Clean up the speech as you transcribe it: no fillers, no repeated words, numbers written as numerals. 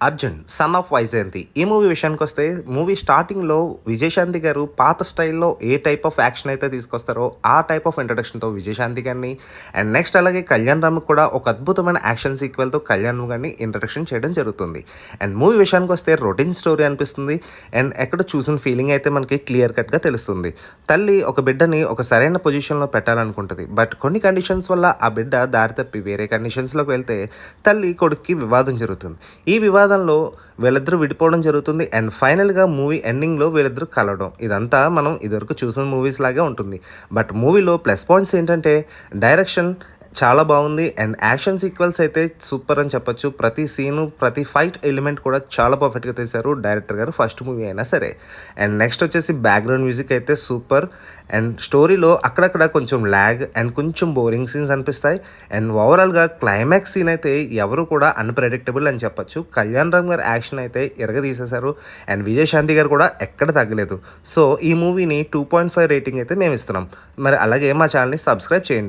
'Arjun son of Vyjayanthi' ఈ movie విషయానికొస్తే, movie స్టార్టింగ్‌లో విజయశాంతి గారు పాత స్టైల్‌లో ఏ టైప్ ఆఫ్ యాక్షన్ అయితే తీసుకొస్తారో, ఆ టైప్ ఆఫ్ ఇంట్రడక్షన్‌తో విజయశాంతి గారిని అండ్ నెక్స్ట్ అలాగే కళ్యాణ్ రామ్‌కి కూడా ఒక అద్భుతమైన యాక్షన్ సీక్వెల్‌తో కళ్యాణ్ గారిని ఇంట్రడక్షన్ చేయడం జరుగుతుంది. అండ్ మూవీ విషయానికొస్తే రొటీన్ స్టోరీ అనిపిస్తుంది. అండ్ ఎక్కడ చూసిన ఫీలింగ్ అయితే మనకి క్లియర్ కట్‌గా తెలుస్తుంది. తల్లి ఒక బిడ్డని ఒక సరైన పొజిషన్‌లో పెట్టాలనుకుంటది. బట్ కొన్ని కండిషన్స్ వల్ల ఆ బిడ్డ దారి తప్పి వేరే కండిషన్స్‌లోకి వెళ్తే తల్లి కొడుక్కి వివాదం జరుగుతుంది. ఈ వివాదంలో వీళ్ళిద్దరూ విడిపోవడం జరుగుతుంది. అండ్ ఫైనల్‌గా మూవీ ఎండింగ్‌లో వీళ్ళిద్దరూ కలవడం. ఇదంతా మనం ఇదివరకు చూసిన మూవీస్ లాగే ఉంటుంది. బట్ మూవీలో ప్లస్ పాయింట్స్ ఏంటంటే డైరెక్షన్ చాలా బాగుంది. అండ్ యాక్షన్ సీక్వెల్స్ అయితే సూపర్ అని చెప్పొచ్చు. ప్రతి సీను, ప్రతి ఫైట్ ఎలిమెంట్ కూడా చాలా పర్ఫెక్ట్‌గా తీశారు డైరెక్టర్ గారు, ఫస్ట్ మూవీ అయినా సరే. అండ్ నెక్స్ట్ వచ్చేసి బ్యాక్‌గ్రౌండ్ మ్యూజిక్ అయితే సూపర్. అండ్ స్టోరీలో అక్కడక్కడ కొంచెం ల్యాగ్ అండ్ కొంచెం బోరింగ్ సీన్స్ అనిపిస్తాయి. అండ్ ఓవరాల్‌గా క్లైమాక్స్ సీన్ అయితే ఎవరు కూడా అన్‌ప్రెడిక్టబుల్ అని చెప్పొచ్చు. కళ్యాణ్ రామ్ గారి యాక్షన్ అయితే ఇరగదీసేశారు. అండ్ విజయశాంతి గారు కూడా ఎక్కడ తగ్గలేదు. సో ఈ మూవీని 2.5 రేటింగ్ అయితే మేము ఇస్తున్నాం. మరి అలాగే మా ఛానల్‌ని సబ్స్క్రైబ్ చేయండి.